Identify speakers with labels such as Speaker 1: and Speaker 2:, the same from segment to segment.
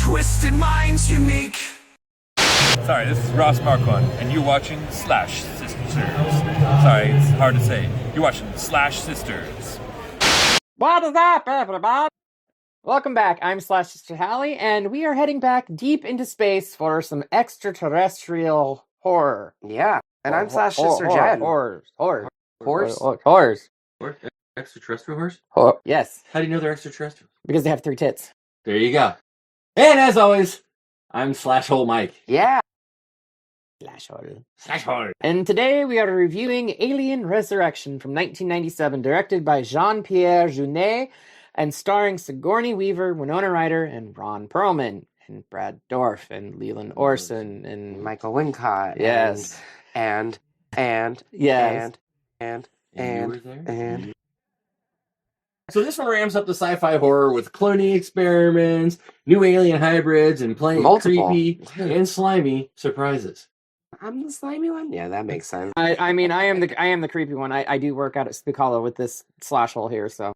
Speaker 1: twisted minds unique.
Speaker 2: Sorry, this is Ross Marquand, and you're watching Slash Sisters. Sorry, it's hard to say. You're watching Slash Sisters.
Speaker 3: What is up, everybody? Welcome back. I'm Slash Sister Hallie, and we are heading back deep into space for some extraterrestrial horror.
Speaker 4: Yeah, and I'm Slash Sister Jen.
Speaker 3: Horrors.
Speaker 5: Extraterrestrial horse?
Speaker 3: Yes,
Speaker 5: How do you know they're extraterrestrial?
Speaker 3: because they have 3 tits.
Speaker 5: There you go. And as always, I'm Slashole Mike.
Speaker 4: Yeah.
Speaker 5: Slashole.
Speaker 3: And today we are reviewing Alien Resurrection from 1997, directed by Jean-Pierre Jeunet, and starring Sigourney Weaver, Winona Ryder, and Ron Pearlman, and Brad Dourif, and Leland Orson, and
Speaker 4: Michael Wincott.
Speaker 3: Yes.
Speaker 4: And
Speaker 3: Yes.
Speaker 5: And you were there? So this one ramps up the sci-fi horror with cloning experiments, new alien hybrids, and plenty of
Speaker 4: Multiple.
Speaker 5: creepy and slimy surprises.
Speaker 4: I'm the slimy one? Yeah, that makes sense.
Speaker 3: I mean, I am the creepy one. I do work out at Spicala with this slash hole here, so.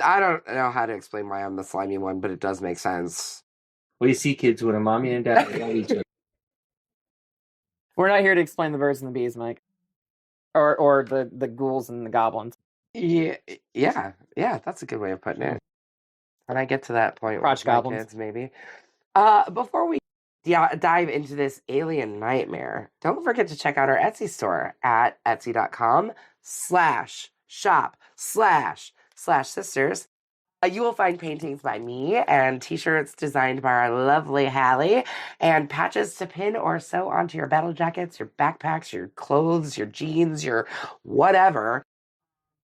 Speaker 4: I don't know how to explain why I'm the slimy one, but it does make sense.
Speaker 5: What do you see, kids, when a mommy and dad love each other?
Speaker 3: We're not here to explain the birds and the bees, Mike. Or the ghouls and the goblins.
Speaker 4: Yeah, that's a good way of putting it. When I get to that point
Speaker 3: Crotch
Speaker 4: with my
Speaker 3: goblins.
Speaker 4: kids, maybe. Before we dive into this alien nightmare, don't forget to check out our Etsy store at etsy.com/shop//sisters. You will find paintings by me and t-shirts designed by our lovely Hallie and patches to pin or sew onto your battle jackets, your backpacks, your clothes, your jeans, your whatever,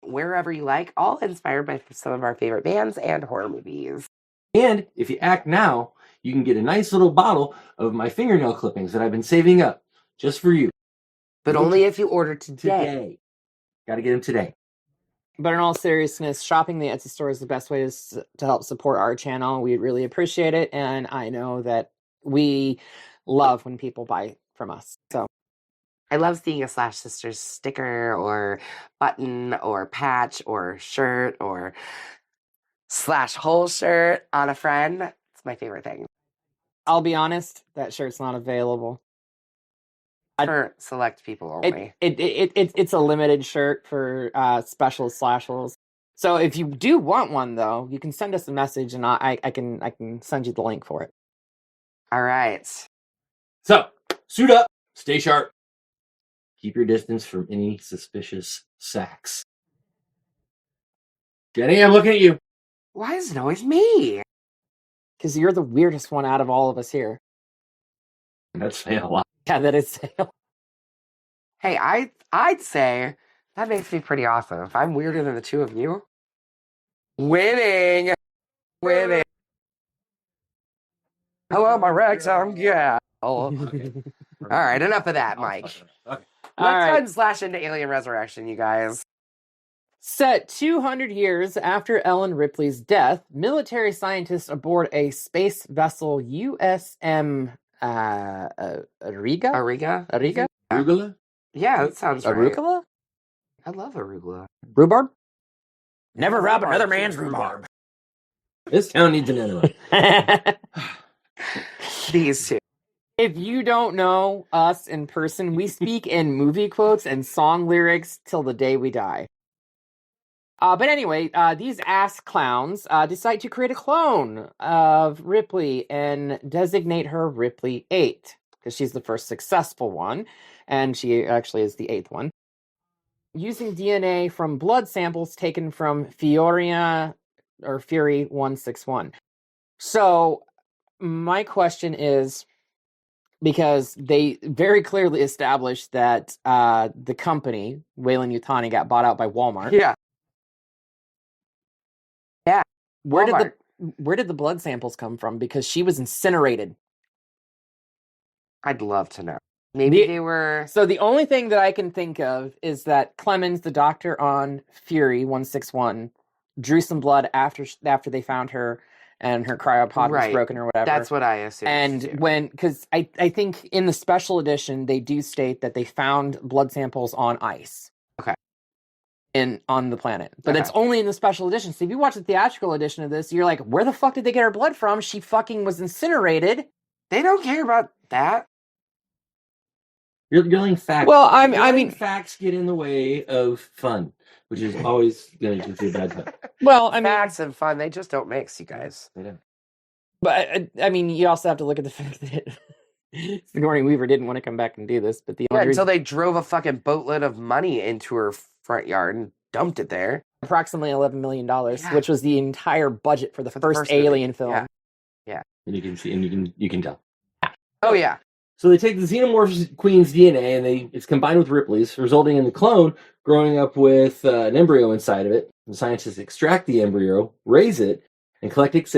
Speaker 4: wherever you like, all inspired by some of our favorite bands and horror movies.
Speaker 5: And if you act now, you can get a nice little bottle of my fingernail clippings that I've been saving up just for you.
Speaker 4: But only if you order today.
Speaker 5: Gotta get them today.
Speaker 3: But in all seriousness, shopping the Etsy store is the best way to help support our channel. We really appreciate it, and I know that we love when people buy from us. So
Speaker 4: I love seeing a Slash Sisters sticker or button or patch or shirt or slash whole shirt on a friend. It's my favorite thing.
Speaker 3: I'll be honest, that shirt's not available.
Speaker 4: For select people only.
Speaker 3: It's a limited shirt for special slashholes. So if you do want one, though, you can send us a message, and I can send you the link for it.
Speaker 4: All right.
Speaker 5: So, suit up, stay sharp, keep your distance from any suspicious sacks. Jenny, I'm looking at you.
Speaker 4: Why is it always me?
Speaker 3: Because you're the weirdest one out of all of us here.
Speaker 5: That's saying a lot.
Speaker 3: Yeah, that is.
Speaker 4: Hey, I'd say that makes me pretty awesome. If I'm weirder than the two of you, winning. Hello, my ragtime gal.
Speaker 5: Okay.
Speaker 4: All right, enough of that, Mike.
Speaker 5: Okay.
Speaker 4: Let's unslash into Alien Resurrection, you guys.
Speaker 3: Set 200 years after Ellen Ripley's death, military scientists aboard a space vessel USM Ariga?
Speaker 4: Ariga?
Speaker 5: Arugula?
Speaker 4: Yeah, that sounds right.
Speaker 3: Arugula?
Speaker 4: I love arugula.
Speaker 3: Rhubarb? Never rob another man's rhubarb.
Speaker 5: This town needs another one.
Speaker 4: These two.
Speaker 3: If you don't know us in person, we speak in movie quotes and song lyrics till the day we die. But anyway, these ass clowns decide to create a clone of Ripley and designate her Ripley 8, because she's the first successful one, and she actually is the 8th one. Using DNA from blood samples taken from Fury 161. So, my question is, because they very clearly established that the company, Weyland-Yutani, got bought out by Walmart.
Speaker 4: Yeah.
Speaker 3: Where
Speaker 4: Walmart.
Speaker 3: did the blood samples come from? Because she was incinerated.
Speaker 4: I'd love to know. Maybe they were...
Speaker 3: So the only thing that I can think of is that Clemens, the doctor on Fury 161, drew some blood after they found her and her cryopod was broken or whatever.
Speaker 4: That's what I assumed.
Speaker 3: And because I think in the special edition, they do state that they found blood samples on ice.
Speaker 4: Okay.
Speaker 3: on the planet. But it's only in the special edition. So if you watch the theatrical edition of this, you're like, where the fuck did they get her blood from? She fucking was incinerated.
Speaker 4: They don't care about that.
Speaker 5: You're letting facts.
Speaker 3: Well, I mean,
Speaker 5: facts get in the way of fun, which is always going to be a bad thing.
Speaker 3: Well, I mean,
Speaker 4: facts and fun, they just don't mix, you guys.
Speaker 5: They don't.
Speaker 3: But I mean, you also have to look at the fact that Sigourney Weaver didn't want to come back and do this. But the only
Speaker 4: until they drove a fucking boatload of money into her front yard and dumped it there.
Speaker 3: Approximately $11 million, which was the entire budget for the first Alien film.
Speaker 4: Yeah.
Speaker 5: And you can see, and you can tell.
Speaker 4: Oh yeah.
Speaker 5: So they take the xenomorph queen's DNA and it's combined with Ripley's, resulting in the clone growing up with an embryo inside of it. The scientists extract the embryo, raise it, and collect its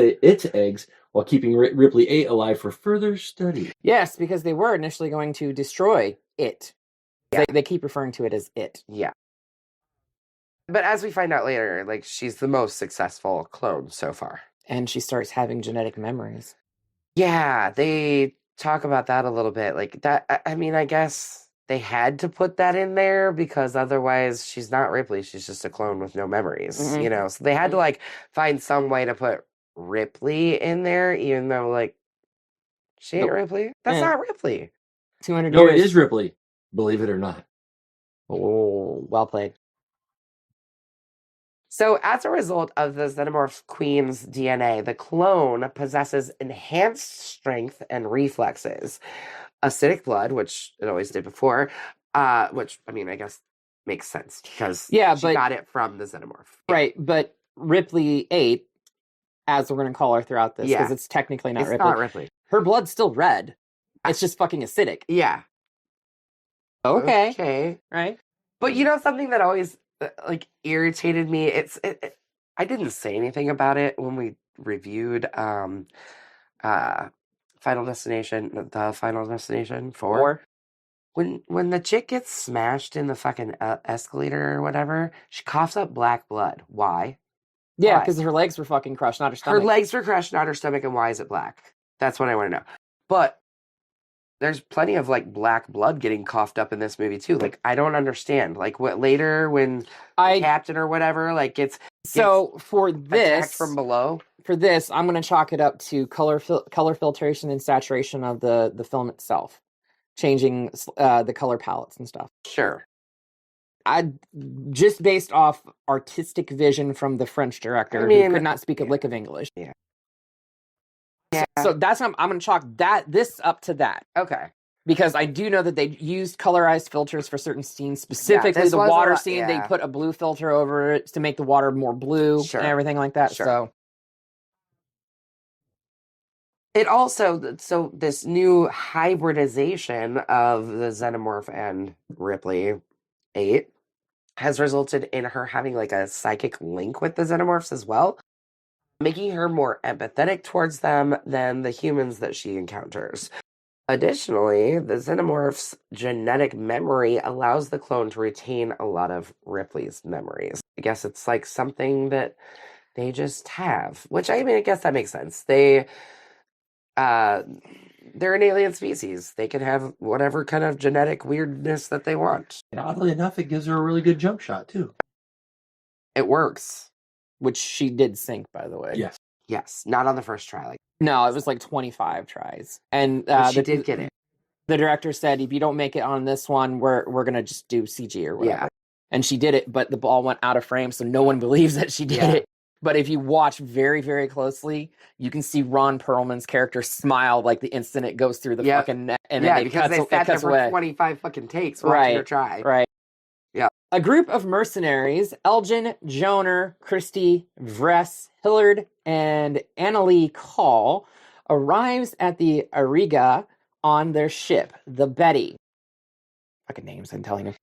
Speaker 5: eggs while keeping Ripley 8 alive for further study.
Speaker 3: Yes, because they were initially going to destroy it. Yeah. They keep referring to it as it.
Speaker 4: Yeah. But as we find out later, like, she's the most successful clone so far.
Speaker 3: And she starts having genetic memories.
Speaker 4: Yeah, they talk about that a little bit. Like, that, I mean, I guess they had to put that in there because otherwise she's not Ripley. She's just a clone with no memories, you know? So they had to, like, find some way to put Ripley in there, even though, like, she ain't Ripley. That's not Ripley.
Speaker 3: 200
Speaker 5: No,
Speaker 3: years.
Speaker 5: it is Ripley, believe it or not.
Speaker 3: Oh, well played.
Speaker 4: So, as a result of the xenomorph queen's DNA, the clone possesses enhanced strength and reflexes, acidic blood, which it always did before, which, I mean, I guess makes sense because she got it from the xenomorph.
Speaker 3: Right, but Ripley 8, as we're going to call her throughout this, because it's technically not Ripley.
Speaker 4: It's not Ripley.
Speaker 3: Her blood's still red. It's just fucking acidic.
Speaker 4: Yeah.
Speaker 3: Okay. Right?
Speaker 4: But you know something that always like irritated me? I didn't say anything about it when we reviewed Final Destination, the Final Destination 4. When the chick gets smashed in the fucking escalator or whatever, she coughs up black blood. Why?
Speaker 3: Yeah, because her legs were fucking crushed, not her stomach.
Speaker 4: Her legs were crushed, not her stomach, and why is it black? That's what I want to know. But there's plenty of, like, black blood getting coughed up in this movie, too. Like, I don't understand. Like, what later when the captain or whatever, like, gets
Speaker 3: for this,
Speaker 4: attacked from below?
Speaker 3: For this, I'm going to chalk it up to color filtration and saturation of the film itself. Changing the color palettes and stuff.
Speaker 4: Sure.
Speaker 3: Just based off artistic vision from the French director who could not speak a lick of English.
Speaker 4: Yeah.
Speaker 3: So that's I'm going to chalk this up to that.
Speaker 4: Okay.
Speaker 3: Because I do know that they used colorized filters for certain scenes. Specifically, the water scene, they put a blue filter over it to make the water more blue and everything like that.
Speaker 4: Sure.
Speaker 3: So
Speaker 4: it also, so this new hybridization of the xenomorph and Ripley 8 has resulted in her having like a psychic link with the xenomorphs as well, making her more empathetic towards them than the humans that she encounters. Additionally, the xenomorph's genetic memory allows the clone to retain a lot of Ripley's memories. I guess it's like something that they just have, which I mean, I guess that makes sense. They're an alien species. They can have whatever kind of genetic weirdness that they want.
Speaker 5: And oddly enough, it gives her a really good jump shot, too.
Speaker 4: It works.
Speaker 3: Which she did sink, by the way.
Speaker 5: Yes.
Speaker 4: Yes. Not on the first try.
Speaker 3: No, it was like 25 tries. And
Speaker 4: she did get it.
Speaker 3: The director said, if you don't make it on this one, we're going to just do CG or whatever.
Speaker 4: Yeah.
Speaker 3: And she did it, but the ball went out of frame, so no one believes that she did it. But if you watch very, very closely, you can see Ron Perlman's character smile like the instant it goes through the fucking net. And then
Speaker 4: because they sat there for 25 fucking takes watching her try.
Speaker 3: Right.
Speaker 4: Yeah.
Speaker 3: A group of mercenaries, Elgin, Joner, Christie, Vress, Hillard, and Annalie Call, arrives at the Ariga on their ship, the Betty. Fucking names, I'm telling you.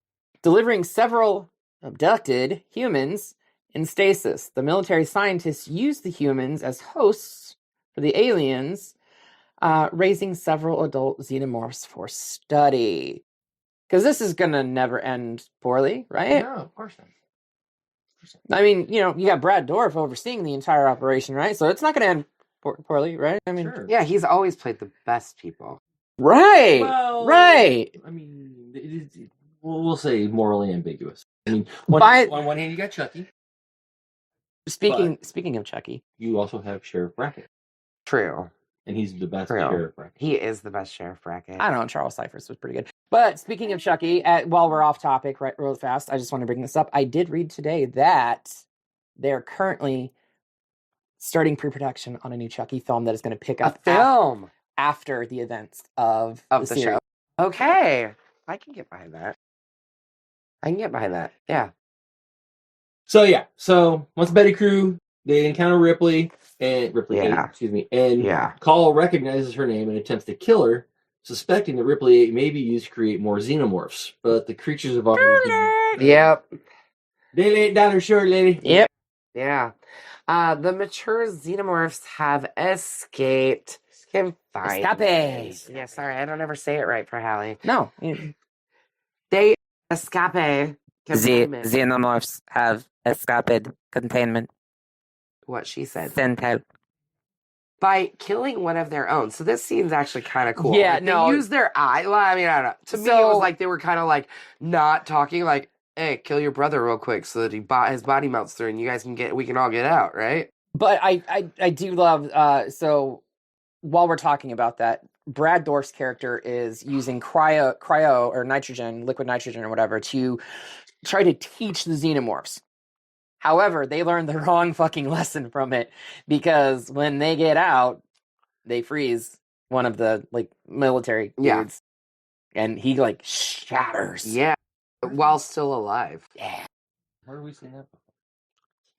Speaker 3: Delivering several abducted humans in stasis. The military scientists use the humans as hosts for the aliens, raising several adult xenomorphs for study. Because this is going to never end poorly, right?
Speaker 5: No, of course not.
Speaker 3: I mean, you got Brad Dourif overseeing the entire operation, right? So it's not going to end poorly, right? I mean,
Speaker 4: yeah, he's always played the best people.
Speaker 3: Right, right.
Speaker 5: I mean, we'll say morally ambiguous. I mean,
Speaker 3: By-
Speaker 5: on one hand, you got Chucky.
Speaker 3: Speaking of Chucky,
Speaker 5: You also have Sheriff Brackett,
Speaker 4: True.
Speaker 5: and he's the best
Speaker 4: True.
Speaker 5: Sheriff Brackett.
Speaker 4: He is the best Sheriff Brackett.
Speaker 3: I don't know, Charles Cyphers was pretty good. But speaking of Chucky, while we're off topic, right, real fast, I just want to bring this up. I did read today that they're currently starting pre-production on a new Chucky film that is going to pick
Speaker 4: A
Speaker 3: up
Speaker 4: film
Speaker 3: after the events of the
Speaker 4: the show.
Speaker 3: series.
Speaker 4: Okay. I can get behind that. Yeah.
Speaker 5: So once Betty Crew, they encounter Ripley, and
Speaker 4: Yeah.
Speaker 5: and Call recognizes her name and attempts to kill her, suspecting that Ripley may be used to create more xenomorphs. But the creatures have already
Speaker 4: Yep.
Speaker 5: They laid down her short lady.
Speaker 3: Yep.
Speaker 4: Yeah. The mature xenomorphs have escaped confinement.
Speaker 3: Escape.
Speaker 4: Yeah, sorry, I don't ever say it right for Hallie.
Speaker 3: No.
Speaker 4: They escape confinement.
Speaker 3: Xenomorphs have escaped containment.
Speaker 4: What she said.
Speaker 3: Sentai.
Speaker 4: By killing one of their own. So this scene's actually kind of cool.
Speaker 3: Yeah,
Speaker 4: Like,
Speaker 3: no.
Speaker 4: They use their eye. Well, I mean, I don't know. To me, it was like they were kind of like not talking like, hey, kill your brother real quick so that his body melts through and you guys we can all get out, right?
Speaker 3: But I do love, so while we're talking about that, Brad Dourif's character is using cryo or nitrogen, liquid nitrogen or whatever, to try to teach the xenomorphs. However, they learned the wrong fucking lesson from it, because when they get out, they freeze one of the military dudes, and he shatters.
Speaker 4: Yeah, while still alive.
Speaker 3: Yeah.
Speaker 5: Where have we seen that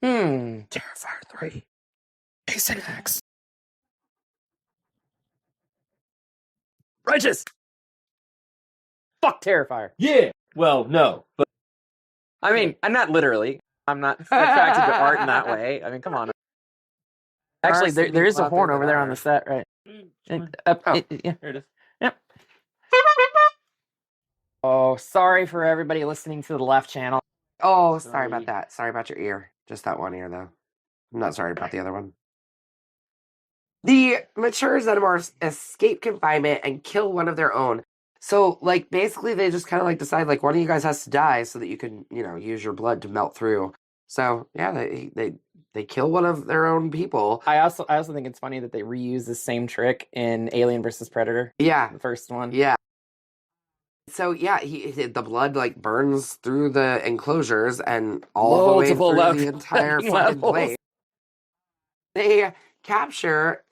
Speaker 5: before?
Speaker 3: Terrifier 3. Ace and X. Righteous. Fuck Terrifier.
Speaker 5: Yeah. Well, no, but
Speaker 3: I mean, I'm not literally. I'm not attracted to art in that way. I mean, come on. Actually, there is a horn over there on the set, right? Yeah.
Speaker 5: here it is.
Speaker 3: Yep. Oh, sorry for everybody listening to the left channel.
Speaker 4: Oh, sorry about that. Sorry about your ear. Just that one ear, though. I'm not sorry about the other one. The mature xenomorphs escape confinement and kill one of their own. So, basically, they just kind of decide, one of you guys has to die so that you can, use your blood to melt through. So, yeah, they kill one of their own people.
Speaker 3: I also think it's funny that they reuse the same trick in Alien vs. Predator.
Speaker 4: Yeah.
Speaker 3: The first one.
Speaker 4: Yeah. So, yeah, the blood, burns through the enclosures and all the way through the entire fucking place. They capture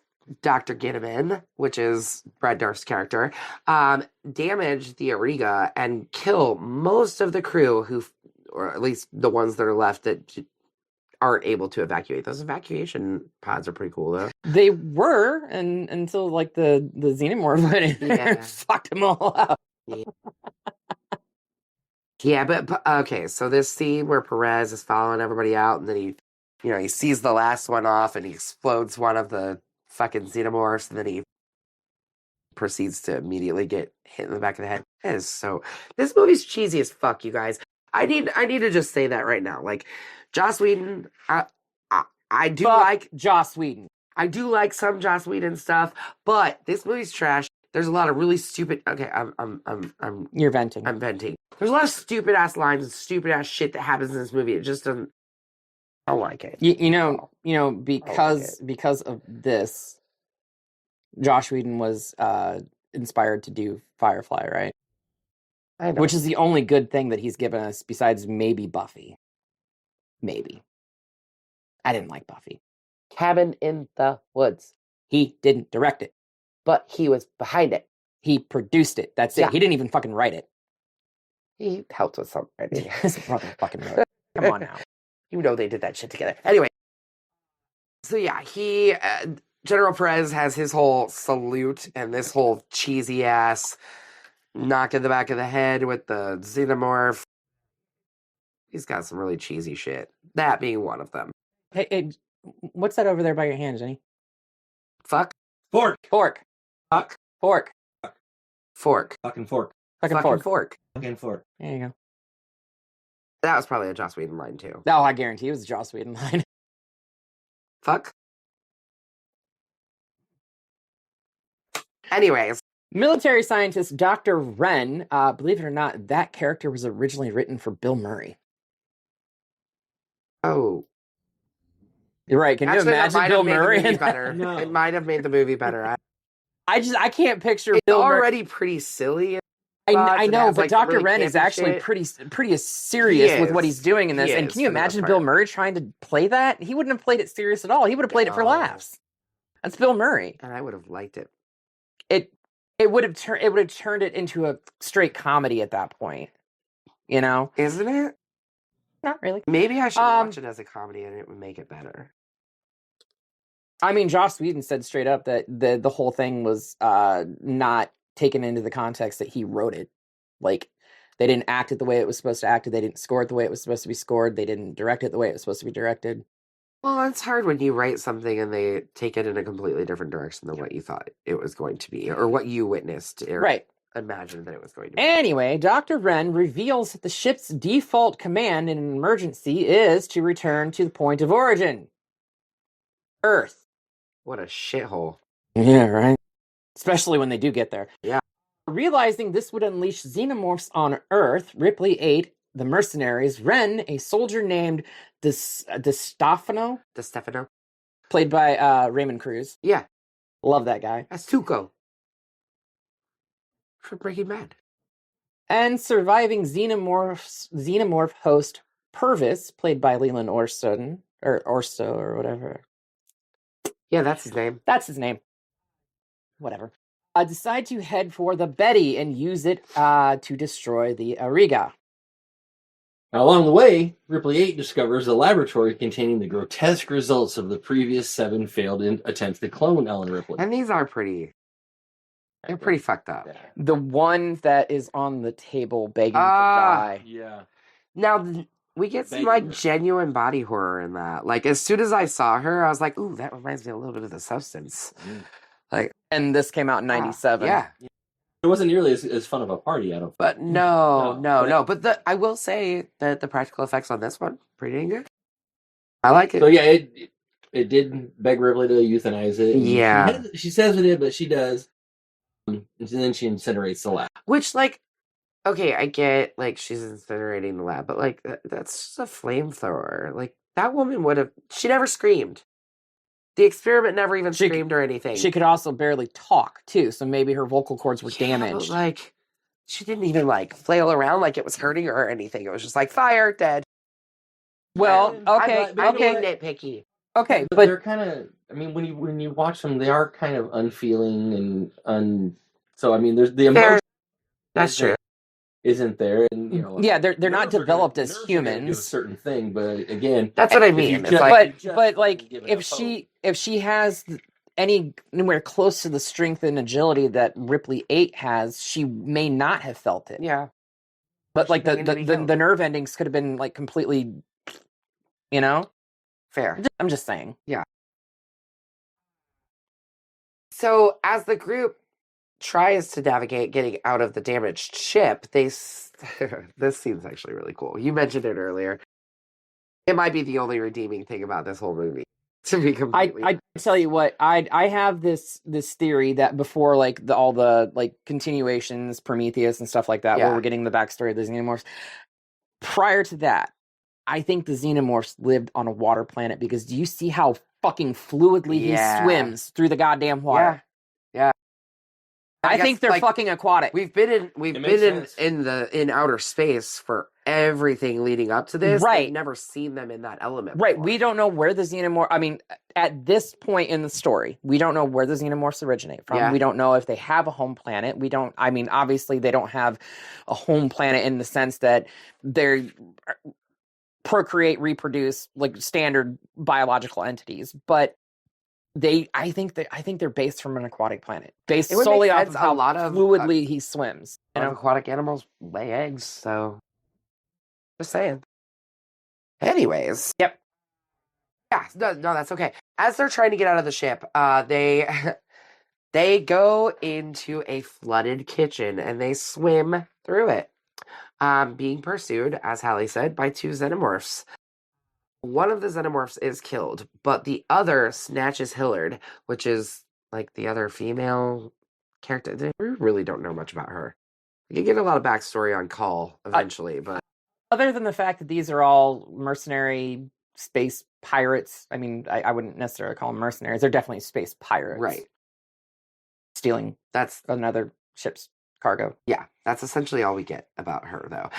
Speaker 4: Dr. Gittiman, which is Brad Dourif's character, damage the Auriga and kill most of the crew or at least the ones that are left that aren't able to evacuate. Those evacuation pods are pretty cool, though.
Speaker 3: They were, until the xenomorph went in there and fucked them all up.
Speaker 4: Yeah, but okay, so this scene where Perez is following everybody out, and then he sees the last one off, and he explodes one of the fucking xenomorphs, and then he proceeds to immediately get hit in the back of the head. This movie's cheesy as fuck, you guys. I need to just say that right now. Joss Whedon, I do like
Speaker 3: Joss Whedon.
Speaker 4: I do like some Joss Whedon stuff, but this movie's trash. There's a lot of really stupid. Okay,
Speaker 3: You're venting.
Speaker 4: I'm venting. There's a lot of stupid ass lines and stupid ass shit that happens in this movie. It just doesn't. I don't like it.
Speaker 3: Because of this, Joss Whedon was inspired to do Firefly, right?
Speaker 4: I know.
Speaker 3: Which is the only good thing that he's given us besides maybe Buffy. Maybe. I didn't like Buffy.
Speaker 4: Cabin in the Woods.
Speaker 3: He didn't direct it.
Speaker 4: But he was behind it.
Speaker 3: He produced it. That's it. He didn't even fucking write it.
Speaker 4: He helped with some writing.
Speaker 3: His brother fucking wrote it. Come on now.
Speaker 4: You know they did that shit together. Anyway. So yeah, General Perez has his whole salute and this whole cheesy ass knock in the back of the head with the xenomorph. He's got some really cheesy shit. That being one of them.
Speaker 3: Hey, what's that over there by your hand, Jenny?
Speaker 4: Fuck.
Speaker 5: Fork.
Speaker 4: Fuck.
Speaker 3: Fork.
Speaker 4: Fork.
Speaker 5: Fucking fork.
Speaker 3: Fucking fork.
Speaker 5: Fucking fork.
Speaker 3: There you go.
Speaker 4: That was probably a Joss Whedon line too.
Speaker 3: No, I guarantee it was a Joss Whedon line.
Speaker 4: Fuck. Anyways.
Speaker 3: Military scientist Dr. Wren, believe it or not, that character was originally written for Bill Murray.
Speaker 4: Oh.
Speaker 3: You're right. Can
Speaker 4: Actually,
Speaker 3: you
Speaker 4: that
Speaker 3: imagine
Speaker 4: might
Speaker 3: Bill
Speaker 4: have made the
Speaker 3: Murray?
Speaker 4: movie
Speaker 3: in that?
Speaker 4: better.
Speaker 5: No.
Speaker 4: It might have made the movie better.
Speaker 3: I can't picture
Speaker 4: It's
Speaker 3: Bill Murray.
Speaker 4: already pretty silly.
Speaker 3: I know, but
Speaker 4: like, the
Speaker 3: Dr.
Speaker 4: really
Speaker 3: Wren is
Speaker 4: campy
Speaker 3: actually
Speaker 4: shit.
Speaker 3: pretty serious with what he's
Speaker 4: is.
Speaker 3: doing in this.
Speaker 4: He
Speaker 3: And
Speaker 4: is,
Speaker 3: can you
Speaker 4: for the most
Speaker 3: imagine
Speaker 4: part.
Speaker 3: Bill Murray trying to play that? He wouldn't have played it serious at all. He would have played it for
Speaker 4: No.
Speaker 3: laughs. That's Bill Murray.
Speaker 4: And I would have liked it.
Speaker 3: It would have turned it into a straight comedy at that point. You know?
Speaker 4: Isn't it?
Speaker 3: Not really.
Speaker 4: Maybe I should watch it as a comedy and it would make it better.
Speaker 3: I mean, Joss Whedon said straight up that the whole thing was not taken into the context that he wrote it. Like, they didn't act it the way it was supposed to act. They didn't score it the way it was supposed to be scored. They didn't direct it the way it was supposed to be directed.
Speaker 4: Well, it's hard when you write something and they take it in a completely different direction than what you thought it was going to be, or what you witnessed, or
Speaker 3: Right.
Speaker 4: imagined that it was going to be.
Speaker 3: Anyway, Dr. Wren reveals that the ship's default command in an emergency is to return to the point of origin. Earth.
Speaker 4: What a shithole.
Speaker 3: Yeah, right. Especially when they do get there.
Speaker 4: Yeah.
Speaker 3: Realizing this would unleash xenomorphs on Earth, Ripley ate the mercenaries, Wren, a soldier named DeStefano, played by Raymond Cruz.
Speaker 4: Yeah.
Speaker 3: Love that guy.
Speaker 4: That's Tuco. For Breaking Bad.
Speaker 3: And surviving xenomorph host Purvis, played by Leland Orso or whatever.
Speaker 4: Yeah, that's his name.
Speaker 3: That's his name. Whatever. Decide to head for the Betty and use it to destroy the Ariga.
Speaker 5: Now, along the way, Ripley 8 discovers a laboratory containing the grotesque results of the previous 7 failed attempts to clone Ellen Ripley.
Speaker 4: And these are pretty... They're pretty fucked up.
Speaker 3: The one that is on the table begging to die.
Speaker 5: Yeah.
Speaker 4: Now, we get some, like, genuine body horror in that. Like, as soon as I saw her, I was like, ooh, that reminds me a little bit of The Substance. Like,
Speaker 3: and this came out in 97.
Speaker 4: Yeah.
Speaker 5: It wasn't nearly as fun of a party, I don't think.
Speaker 4: But no. But I will say that the practical effects on this one, pretty dang good. I like it.
Speaker 5: So, yeah, it did beg Ripley to euthanize it.
Speaker 4: Yeah.
Speaker 5: She says it did, but she does. And then she incinerates the lab.
Speaker 4: Which, like, okay, I get, like, she's incinerating the lab, but, like, that's just a flamethrower. Like, that woman would have... She never screamed. The experiment never even screamed or anything.
Speaker 3: She could also barely talk, too, so maybe her vocal cords were damaged.
Speaker 4: But, like, she didn't even, like, flail around like it was hurting her or anything. It was just like, fire, dead.
Speaker 3: Well, okay,
Speaker 4: I'm being nitpicky.
Speaker 3: Okay,
Speaker 5: but they're kind of... I mean, when you watch them, they are kind of unfeeling and so, I mean, there's the emotion...
Speaker 4: That's true.
Speaker 5: Isn't there, and you know,
Speaker 3: yeah, they're not developed as humans.
Speaker 5: Do a certain thing, but again,
Speaker 4: that's what I mean.
Speaker 3: But if she has anywhere close to the strength and agility that Ripley 8 has, she may not have felt it.
Speaker 4: Yeah,
Speaker 3: but like the nerve endings could have been like completely, you know,
Speaker 4: fair.
Speaker 3: I'm just saying.
Speaker 4: Yeah. So as the group tries to navigate getting out of the damaged ship, this scene's actually really cool. You mentioned it earlier. It might be the only redeeming thing about this whole movie. To be completely,
Speaker 3: I tell you what, I have this theory that before like all the like continuations, Prometheus and stuff like that, where we're getting the backstory of the xenomorphs. Prior to that, I think the xenomorphs lived on a water planet because do you see how fucking fluidly he swims through the goddamn water?
Speaker 4: Yeah.
Speaker 3: I think they're fucking aquatic.
Speaker 4: We've been in outer space for everything leading up to this.
Speaker 3: Right.
Speaker 4: We've never seen them in that element.
Speaker 3: Right.
Speaker 4: Before.
Speaker 3: We don't know where the xenomorph. I mean, at this point in the story, we don't know where the xenomorphs originate from. Yeah. We don't know if they have a home planet. We don't. I mean, obviously, they don't have a home planet in the sense that they're procreate, reproduce like standard biological entities, but. I think they're based from an aquatic planet, based solely off of how fluidly he swims.
Speaker 4: You know, aquatic animals lay eggs, so just saying. Anyways,
Speaker 3: yep.
Speaker 4: Yeah, no, that's okay. As they're trying to get out of the ship, they go into a flooded kitchen and they swim through it, being pursued, as Hallie said, by 2 xenomorphs. One of the xenomorphs is killed, but the other snatches Hillard, which is like the other female character. We really don't know much about her. You get a lot of backstory on Call eventually, but
Speaker 3: other than the fact that these are all mercenary space pirates. I mean, I wouldn't necessarily call them mercenaries. They're definitely space pirates.
Speaker 4: Right.
Speaker 3: Stealing
Speaker 4: That's
Speaker 3: another ship's cargo.
Speaker 4: Yeah, that's essentially all we get about her, though.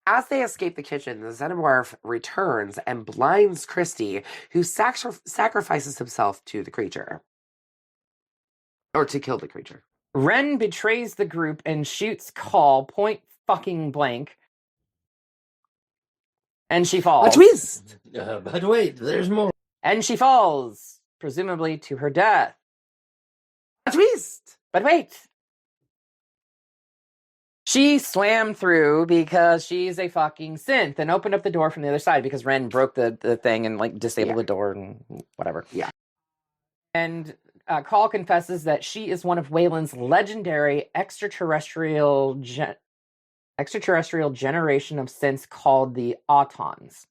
Speaker 4: As they escape the kitchen, the xenomorph returns and blinds Christy, who sacrifices himself to the creature. Or to kill the creature.
Speaker 3: Ren betrays the group and shoots Call point fucking blank. And she falls.
Speaker 4: A twist!
Speaker 5: But wait, there's more.
Speaker 3: And she falls, presumably to her death.
Speaker 4: A twist!
Speaker 3: But wait. She slammed through because she's a fucking synth and opened up the door from the other side because Ren broke the thing and like disabled the door and whatever.
Speaker 4: Yeah.
Speaker 3: And Call confesses that she is one of Wayland's legendary extraterrestrial generation of synths called the Autons,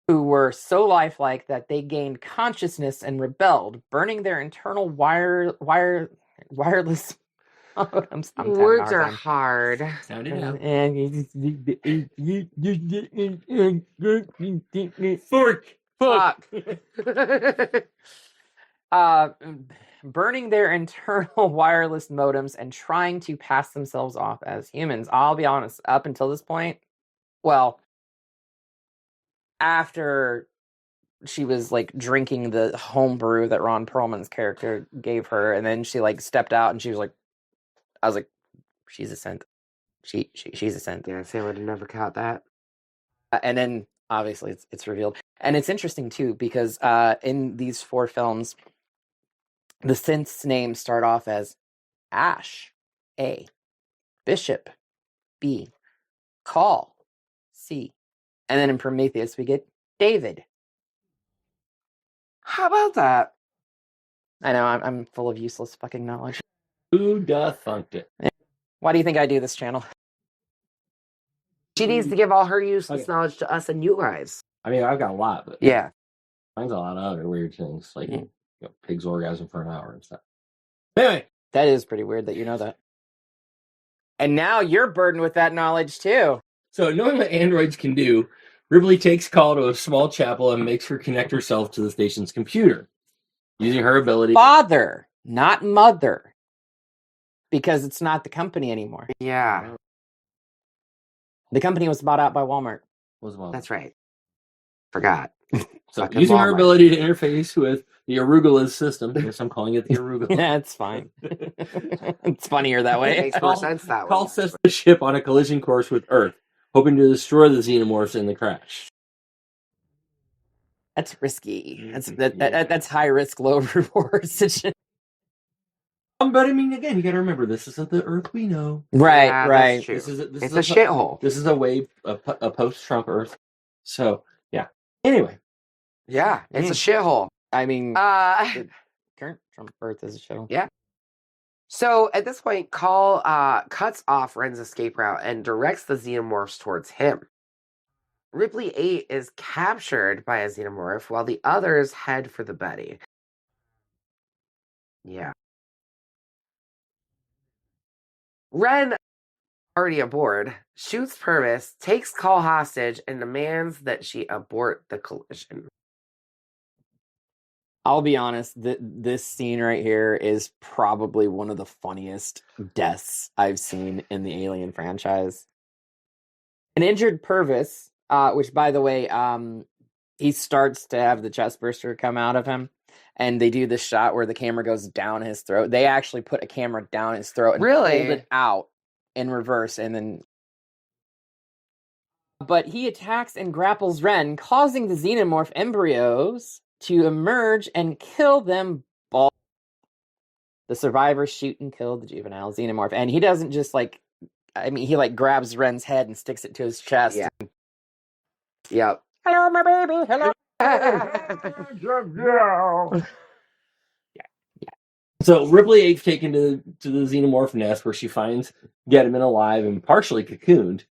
Speaker 3: who were so lifelike that they gained consciousness and rebelled, burning their internal wireless modems.
Speaker 4: Words are hard.
Speaker 5: Sound it out.
Speaker 3: Fuck. Burning their internal wireless modems and trying to pass themselves off as humans. I'll be honest, up until this point, well, after she was like drinking the homebrew that Ron Perlman's character gave her, and then she like stepped out and she was like, I was like, she's a synth. She's a synth.
Speaker 4: Yeah, Sam would have never caught that.
Speaker 3: And then obviously it's revealed. And it's interesting too, because in these 4 films, the synths' names start off as Ash, A, Bishop, B, Call, C. And then in Prometheus, we get David.
Speaker 4: How about that?
Speaker 3: I know, I'm full of useless fucking knowledge.
Speaker 5: Who defunct it?
Speaker 3: Why do you think I do this channel?
Speaker 4: She needs to give all her useless knowledge to us and you guys.
Speaker 5: I mean, I've got a lot, but
Speaker 4: Yeah.
Speaker 5: mine's a lot of other weird things, like pig's orgasm for an hour and stuff. Anyway,
Speaker 3: That is pretty weird that you know that. And now you're burdened with that knowledge too.
Speaker 5: so knowing what androids can do, Ripley takes Call to a small chapel and makes her connect herself to the station's computer. Using her ability...
Speaker 3: Father, not mother. Because it's not the company anymore.
Speaker 4: Yeah.
Speaker 3: The company was bought out by Walmart.
Speaker 4: That's right. Forgot.
Speaker 5: So
Speaker 4: Fucking
Speaker 5: using her
Speaker 4: Walmart.
Speaker 5: ability to interface with the arugula's system, yes, I'm calling it the arugula.
Speaker 3: Yeah, it's fine. It's funnier that
Speaker 4: It
Speaker 3: way.
Speaker 4: makes more sense that way.
Speaker 5: Call sets the ship on a collision course with Earth, hoping to destroy the xenomorphs in the crash.
Speaker 3: That's risky. That's high risk, low reward situation.
Speaker 5: But I mean, again, you got to remember, this isn't the Earth we know.
Speaker 3: Right,
Speaker 4: Yeah, that's
Speaker 3: right.
Speaker 4: true.
Speaker 5: This is
Speaker 4: It's a shithole.
Speaker 5: This is a post-Trump Earth. So yeah. Anyway,
Speaker 4: Yeah, it's a shithole.
Speaker 3: I mean,
Speaker 4: Uh,
Speaker 3: current Trump Earth is a show.
Speaker 4: Yeah. So at this point, Call cuts off Ren's escape route and directs the xenomorphs towards him. Ripley 8 is captured by a xenomorph while the others head for the Betty. Yeah. Ren, already aboard, shoots Purvis, takes Call hostage, and demands that she abort the collision.
Speaker 3: I'll be honest, this scene right here is probably one of the funniest deaths I've seen in the Alien franchise. An injured Purvis, which by the way, he starts to have the chest burster come out of him, and they do this shot where the camera goes down his throat. They actually put a camera down his throat and
Speaker 4: Really?
Speaker 3: pulled it out in reverse, and then... But he attacks and grapples Ren, causing the xenomorph embryos to emerge and kill them both. The survivors shoot and kill the juvenile xenomorph, and he doesn't just he grabs Ren's head and sticks it to his chest.
Speaker 4: Yeah. Yep.
Speaker 3: Hello, my baby. Hello.
Speaker 5: so Ripley 8's taken to the xenomorph nest where she finds Geddeman alive and partially cocooned.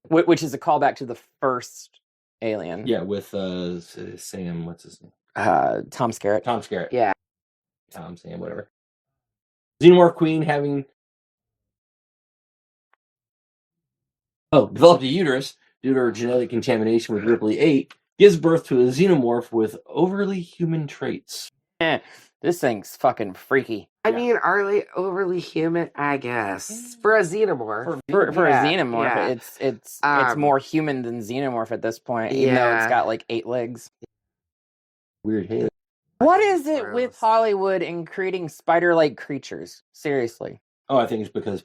Speaker 3: Which is a callback to the first Alien.
Speaker 5: Yeah, with Sam, what's his name?
Speaker 3: Tom Skerritt.
Speaker 5: Tom Skerritt.
Speaker 4: Yeah.
Speaker 5: Tom, Sam, whatever. Xenomorph Queen having developed a uterus due to her genetic contamination with Ripley 8, gives birth to a xenomorph with overly human traits.
Speaker 3: This thing's fucking freaky.
Speaker 4: I mean, are they overly human? I guess for a xenomorph.
Speaker 3: For a
Speaker 4: Yeah,
Speaker 3: xenomorph,
Speaker 4: yeah.
Speaker 3: it's
Speaker 4: Um,
Speaker 3: more human than xenomorph at this point, even though it's
Speaker 4: Yeah.
Speaker 3: got like 8 legs.
Speaker 5: Weird halo.
Speaker 3: What is it with
Speaker 4: Gross.
Speaker 3: Hollywood and creating spider-like creatures? Seriously.
Speaker 5: Oh, I think it's because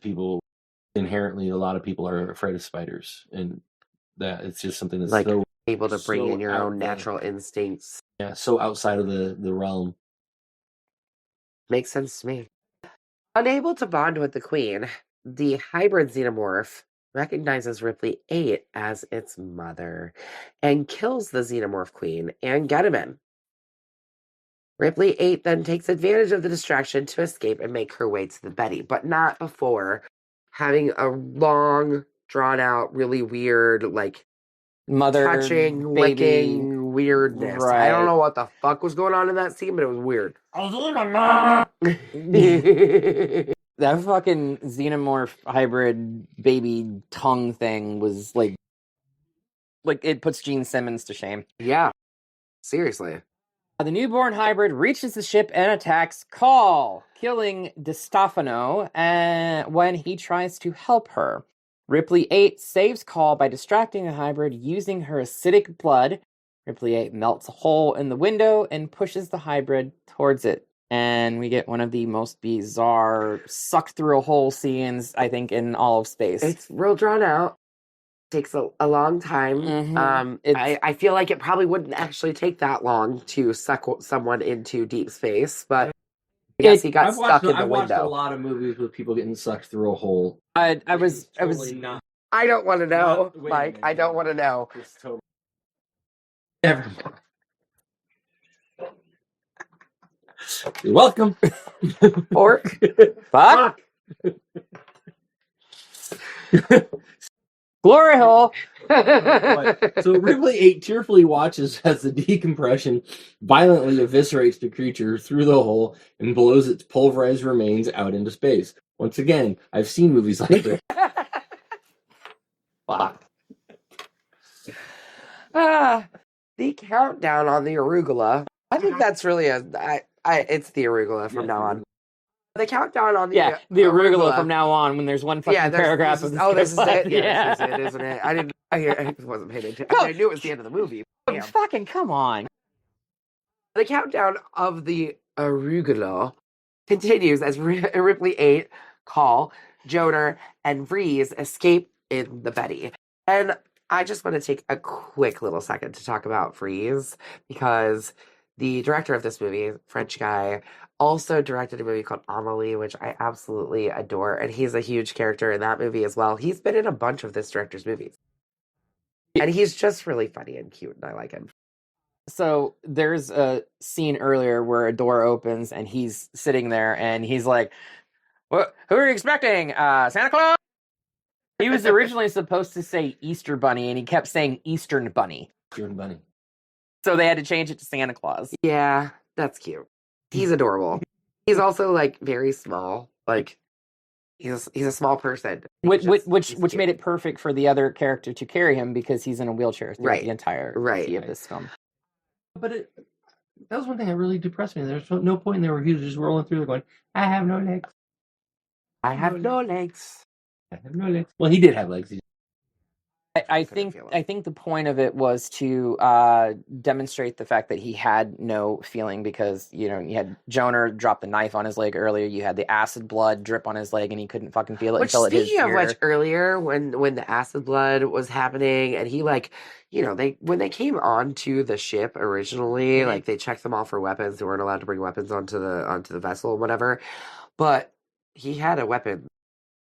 Speaker 5: inherently, a lot of people are afraid of spiders, and that it's just something that's
Speaker 4: Like
Speaker 5: so
Speaker 4: able to bring
Speaker 5: so
Speaker 4: in your
Speaker 5: out
Speaker 4: own
Speaker 5: there.
Speaker 4: natural instincts.
Speaker 5: so outside of the realm.
Speaker 4: Makes sense to me. Unable to bond with the queen, the hybrid xenomorph recognizes Ripley 8 as its mother and kills the xenomorph queen and Getamin. Ripley 8 then takes advantage of the distraction to escape and make her way to the Betty, but not before having a long, drawn out, really weird, like
Speaker 3: Mother,
Speaker 4: touching,
Speaker 3: baby.
Speaker 4: licking weirdness. I don't
Speaker 3: Right.
Speaker 4: know what the fuck was going on in that scene, but it was weird.
Speaker 3: That fucking xenomorph hybrid baby tongue thing was like it puts Gene Simmons to shame.
Speaker 4: Yeah, seriously.
Speaker 3: The newborn hybrid reaches the ship and attacks Call, killing DiStefano when he tries to help her. Ripley 8 saves Call by distracting the hybrid using her acidic blood. Ripley 8 melts a hole in the window and pushes the hybrid towards it. And we get one of the most bizarre suck through a hole scenes, I think, in all of space.
Speaker 4: It's real drawn out. Takes a long time.
Speaker 3: Mhm.
Speaker 4: I feel like it probably wouldn't actually take that long to suck someone into deep space, but I guess he got stuck in the
Speaker 5: I've watched a
Speaker 4: window.
Speaker 5: lot of movies with people getting sucked through a hole.
Speaker 3: I was
Speaker 5: not.
Speaker 4: I don't want to know,
Speaker 5: Wait a
Speaker 4: Mike.
Speaker 5: minute.
Speaker 4: I don't want to know.
Speaker 5: Never mind. You're welcome.
Speaker 4: Pork.
Speaker 3: fuck. Glory hole.
Speaker 5: So Ripley 8 tearfully watches as the decompression violently eviscerates the creature through the hole and blows its pulverized remains out into space. Once again, I've seen movies like this.
Speaker 3: Fuck.
Speaker 4: The countdown on the arugula. I think that's really it's the arugula from now on. The countdown on the
Speaker 3: the arugula from now on when there's one fucking paragraph
Speaker 4: this
Speaker 3: of
Speaker 4: is,
Speaker 3: the
Speaker 4: oh, this is
Speaker 3: script
Speaker 4: it.
Speaker 3: left.
Speaker 4: Yeah, this is it, isn't it? I wasn't paying attention. I knew it was the end of the movie. Damn.
Speaker 3: Fucking come on.
Speaker 4: The countdown of the arugula continues as Ripley 8, Call, Joner, and Vrees escape in the Betty. And I just want to take a quick little second to talk about Vrees because the director of this movie, French guy, also directed a movie called Amelie, which I absolutely adore. And he's a huge character in that movie as well. He's been in a bunch of this director's movies. And he's just really funny and cute, and I like him.
Speaker 3: So there's a scene earlier where a door opens and he's sitting there and he's like, "What? Who are you expecting? Santa Claus?" He was originally supposed to say Easter Bunny and he kept saying Eastern Bunny.
Speaker 5: Eastern Bunny.
Speaker 3: So they had to change it to Santa Claus.
Speaker 4: Yeah, that's cute. He's adorable. He's also like very small. Like he's a small person.
Speaker 3: Which
Speaker 4: He's
Speaker 3: made it perfect for the other character to carry him because he's in a wheelchair throughout
Speaker 4: Right.
Speaker 3: the entire
Speaker 4: Right.
Speaker 3: of this film.
Speaker 5: But that was one thing that really depressed me. There's no point in there where he was just rolling through going, I have no legs.
Speaker 4: I have no legs.
Speaker 5: I have no legs. Well, he did have legs.
Speaker 3: I
Speaker 4: couldn't
Speaker 3: think
Speaker 4: feel it.
Speaker 3: I think the point of it was to demonstrate the fact that he had no feeling because you had Joner drop the knife on his leg earlier. You had the acid blood drip on his leg, and he couldn't fucking feel it
Speaker 4: Which,
Speaker 3: until it hit his
Speaker 4: speaking of
Speaker 3: ear.
Speaker 4: which, earlier when the acid blood was happening, and he when they came onto the ship originally, like they checked them all for weapons. They weren't allowed to bring weapons onto the vessel, whatever. But he had a weapon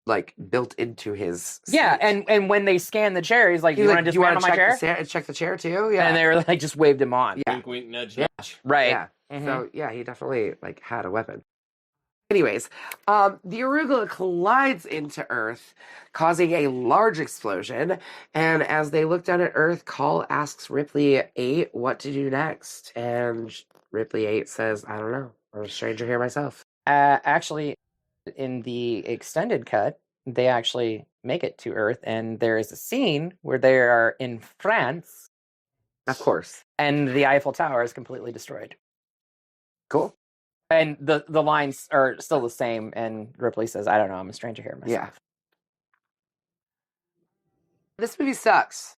Speaker 4: like built into his suit.
Speaker 3: and when they scanned the chair, he's like, "You want to just land on my chair?"
Speaker 4: Check the chair too. Yeah,
Speaker 3: And they were like, just waved him on.
Speaker 4: Yeah.
Speaker 5: Wink, wink, nudge,
Speaker 4: Yeah.
Speaker 5: nudge.
Speaker 3: Right.
Speaker 4: Yeah.
Speaker 3: Mhm.
Speaker 4: So yeah, he definitely like had a weapon. Anyways, the arugula collides into Earth, causing a large explosion. And as they look down at Earth, Call asks Ripley 8 what to do next. And Ripley 8 says, I don't know. I'm a stranger here myself.
Speaker 3: Actually, in the extended cut, they actually make it to Earth, and there is a scene where they are in France,
Speaker 4: Of course.
Speaker 3: And the Eiffel Tower is completely destroyed.
Speaker 4: Cool.
Speaker 3: And the lines are still the same, and Ripley says, I don't know, I'm a stranger here myself.
Speaker 4: Yeah. This movie sucks.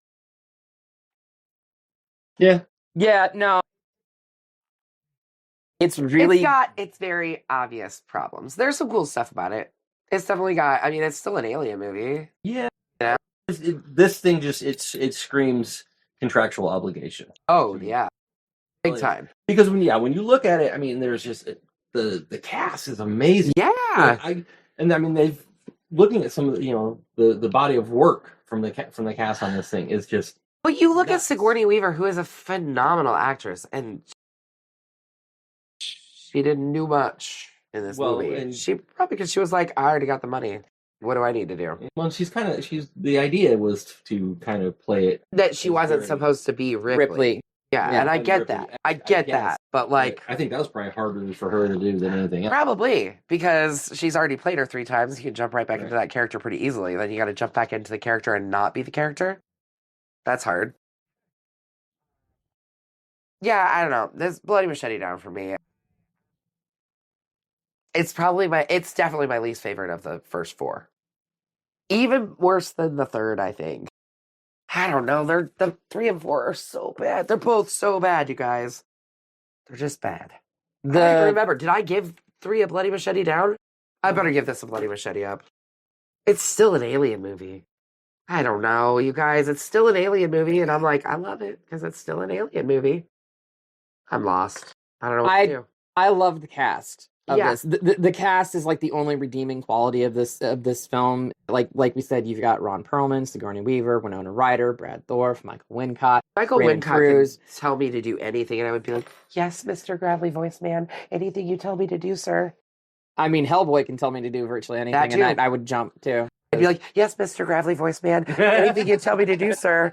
Speaker 5: Yeah.
Speaker 3: Yeah, no. It's really...
Speaker 4: It's got its very obvious problems. There's some cool stuff about it. It's definitely got... I mean, it's still an Alien movie.
Speaker 5: Yeah.
Speaker 4: Yeah.
Speaker 5: This thing just, it screams contractual obligation.
Speaker 4: Oh, yeah. Big time.
Speaker 5: Because when you look at it, I mean, there's just... The cast is amazing.
Speaker 4: Yeah.
Speaker 5: They've... Looking at some of the, the body of work from the cast on this thing is just...
Speaker 4: But you look at Sigourney Weaver, who is a phenomenal actress, and she didn't do much in this movie.
Speaker 5: And
Speaker 4: she probably, because she was like, I already got the money. What do I need to do?
Speaker 5: Well, the idea was to kind of play it
Speaker 4: that she wasn't supposed to be Ripley. Yeah, and I get
Speaker 5: Ripley.
Speaker 4: that. I get that. But like,
Speaker 5: I think that was probably harder for her to do than anything else.
Speaker 4: Probably, because she's already played her 3 times. You can jump right back into that character pretty easily. Then you got to jump back into the character and not be the character. That's hard. Yeah, I don't know. This Bloody Machete down for me. It's definitely my least favorite of the first 4. Even worse than the third, I think. I don't know. The 3 and 4 are so bad. They're both so bad, you guys. They're just bad. I don't even remember. Did I give 3 a Bloody Machete down? I better give this a Bloody Machete up. It's still an Alien movie. I don't know, you guys. It's still an Alien movie, and I'm like, I love it because it's still an Alien movie. I'm lost. I don't know what to do.
Speaker 3: I love the cast of
Speaker 4: Yeah.
Speaker 3: this. The cast is like the only redeeming quality of this film. Like we said, you've got Ron Perlman, Sigourney Weaver, Winona Ryder, Brad Dourif, Michael Wincott.
Speaker 4: Michael
Speaker 3: Brandon
Speaker 4: Wincott
Speaker 3: Cruz.
Speaker 4: could tell me to do anything, and I would be like, yes, Mr. Gravelly Voice Man. Anything you tell me to do, sir.
Speaker 3: I mean, Hellboy can tell me to do virtually anything,
Speaker 4: That
Speaker 3: and
Speaker 4: too.
Speaker 3: I would jump too.
Speaker 4: I'd be like, yes, Mr. Gravelly Voice Man. Anything you tell me to do, sir.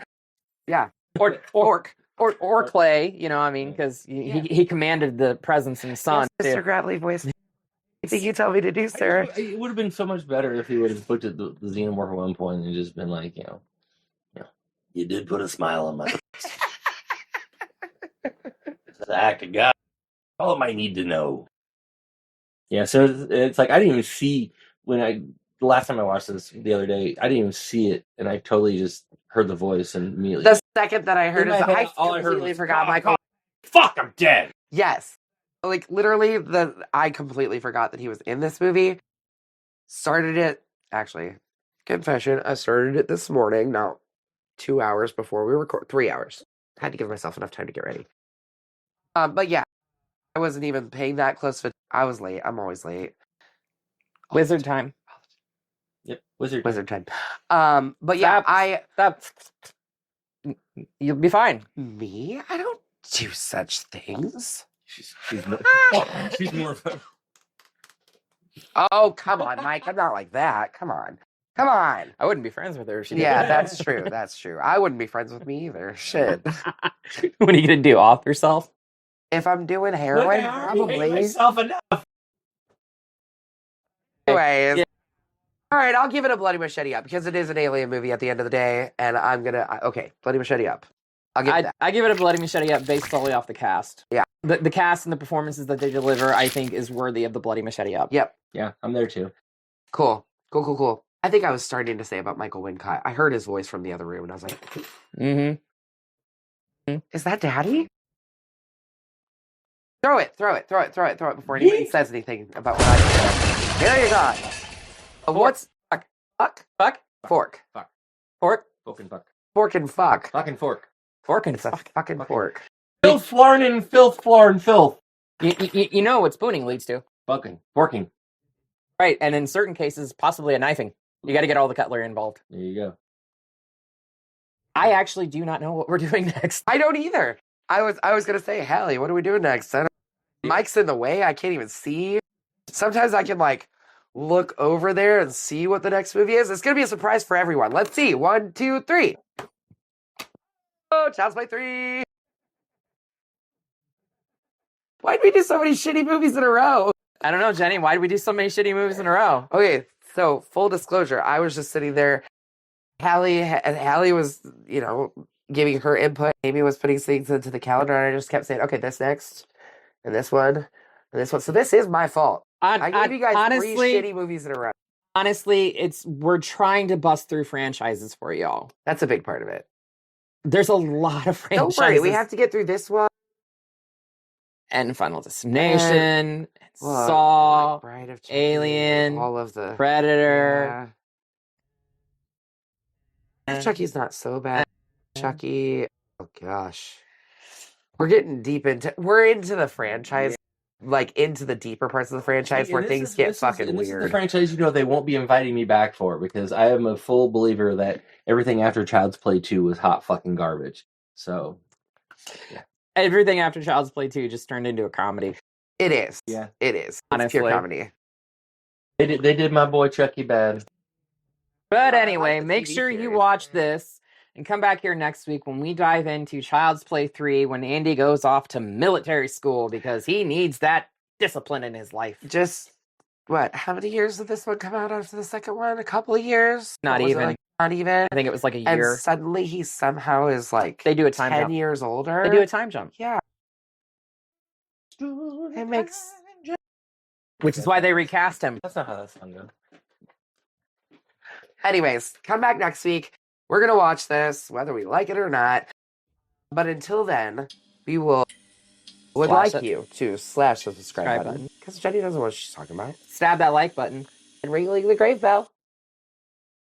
Speaker 4: Yeah.
Speaker 3: Or Clay, because he commanded the presence in Sun.
Speaker 4: Yes, Mr. Gravelly Voice Man. Anything you tell me to do, sir.
Speaker 5: It would have been so much better if he would have looked at the xenomorph at one point and just been like, you did put a smile on my face. It's the act of God. All of my need to know. Yeah, so it's like I didn't even see the last time I watched this the other day, I didn't even see it, and I totally just heard the voice and immediately.
Speaker 4: The second that I heard
Speaker 5: In
Speaker 4: it,
Speaker 5: my head,
Speaker 4: I
Speaker 5: all I heard
Speaker 4: completely
Speaker 5: was,
Speaker 4: forgot Michael.
Speaker 5: Fuck, I'm dead.
Speaker 4: Yes. Like, literally, I completely forgot that he was in this movie. Started it, actually, confession, I started it this morning, now 2 hours before we record, 3 hours. Had to give myself enough time to get ready. But yeah, I wasn't even paying that close to. I was late. I'm always late.
Speaker 3: Wizard time.
Speaker 5: Yep, wizard
Speaker 4: time. But yeah,
Speaker 3: You'll be fine.
Speaker 4: Me? I don't do such things.
Speaker 5: She's more of a...
Speaker 4: Oh, come on, Mike. I'm not like that. Come on.
Speaker 3: I wouldn't be friends with her if she did
Speaker 4: Yeah,
Speaker 3: that.
Speaker 4: that's true. That's true. I wouldn't be friends with me either. Shit.
Speaker 3: What are you gonna do? Off yourself?
Speaker 4: If I'm doing heroin, probably.
Speaker 5: myself enough.
Speaker 4: Anyways.
Speaker 3: Yeah.
Speaker 4: All right, I'll give it a Bloody Machete up because it is an Alien movie at the end of the day, and I'm gonna. Okay, Bloody Machete up. I'll give it that.
Speaker 3: I give it a Bloody Machete up based solely off the cast.
Speaker 4: Yeah.
Speaker 3: The cast and the performances that they deliver, I think, is worthy of the Bloody Machete up.
Speaker 4: Yep.
Speaker 5: Yeah, I'm there too.
Speaker 4: Cool. I think I was starting to say about Michael Wincott. I heard his voice from the other room, and I was like,
Speaker 3: Mm-hmm.
Speaker 4: "Is that Daddy?" Throw it before anybody says anything about what I said. There you go. What's fuck? Fork.
Speaker 5: Fucking fuck.
Speaker 4: Fork and fuck.
Speaker 5: Fucking fork.
Speaker 3: Fork and
Speaker 4: It's a
Speaker 3: fuck.
Speaker 4: fucking fork.
Speaker 5: Filth, flarn, filth.
Speaker 3: You know what spooning leads to.
Speaker 5: Fucking forking.
Speaker 3: Right, and in certain cases, possibly a knifing. You got to get all the cutlery involved.
Speaker 5: There you go.
Speaker 3: I actually do not know what we're doing next.
Speaker 4: I don't either. I was gonna say, Hallie, what are we doing next? Mike's in the way. I can't even see. Sometimes I can look over there and see what the next movie is. It's gonna be a surprise for everyone. Let's see. 1, 2, 3. Oh, Child's Play 3. Why'd we do so many shitty movies in a row?
Speaker 3: I don't know, Jenny. Why did we do so many shitty movies in a row?
Speaker 4: Okay, so full disclosure, I was just sitting there. Hallie was, giving her input. Amy was putting things into the calendar, and I just kept saying, okay, this next, and this one, and this one. So this is my fault. I gave you guys
Speaker 3: honestly,
Speaker 4: 3 shitty movies in a row.
Speaker 3: Honestly, we're trying to bust through franchises for y'all.
Speaker 4: That's a big part of it.
Speaker 3: There's a lot of franchises.
Speaker 4: Don't worry, we have to get through this one.
Speaker 3: And Final Destination, and
Speaker 4: Well,
Speaker 3: Saw,
Speaker 4: Bride of Chucky,
Speaker 3: Alien,
Speaker 4: all of the
Speaker 3: Predator.
Speaker 4: Chucky's not so bad. Chucky, oh gosh, we're getting deep into the franchise, like into the deeper parts of the franchise where things get fucking weird.
Speaker 5: This is the franchise, they won't be inviting me back for, because I am a full believer that everything after Child's Play 2 was hot fucking garbage. So, yeah.
Speaker 3: Everything after Child's Play 2 just turned into a comedy.
Speaker 4: It is.
Speaker 5: Yeah.
Speaker 4: It is.
Speaker 3: Honestly.
Speaker 4: It's pure comedy.
Speaker 5: They did my boy Chucky bad.
Speaker 3: But
Speaker 4: I
Speaker 3: anyway,
Speaker 4: like the
Speaker 3: make
Speaker 4: TV
Speaker 3: sure you
Speaker 4: series.
Speaker 3: watch this and come back here next week when we dive into Child's Play 3 when Andy goes off to military school because he needs that discipline in his life.
Speaker 4: Just, what, how many years did this one come out after the second one? A couple of years?
Speaker 3: Not
Speaker 4: What was it,
Speaker 3: even.
Speaker 4: like, not even?
Speaker 3: I think it was like a
Speaker 4: And
Speaker 3: year.
Speaker 4: suddenly he somehow is like
Speaker 3: They do a time
Speaker 4: 10
Speaker 3: jump.
Speaker 4: years older.
Speaker 3: They do a time jump.
Speaker 4: Yeah. It makes...
Speaker 3: Which is why they recast him.
Speaker 5: That's not how that song goes.
Speaker 4: Anyways, come back next week. We're going to watch this, whether we like it or not. But until then, we would
Speaker 3: Slash
Speaker 4: like
Speaker 3: it.
Speaker 4: you to slash the subscribe
Speaker 3: Subscribe
Speaker 4: button. Because Jenny doesn't know what she's talking about.
Speaker 3: Stab that like button.
Speaker 4: And ringing the grave bell.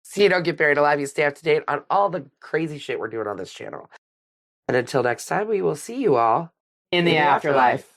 Speaker 4: So you don't get buried alive. You stay up to date on all the crazy shit we're doing on this channel. And until next time, we will see you all
Speaker 3: In the afterlife.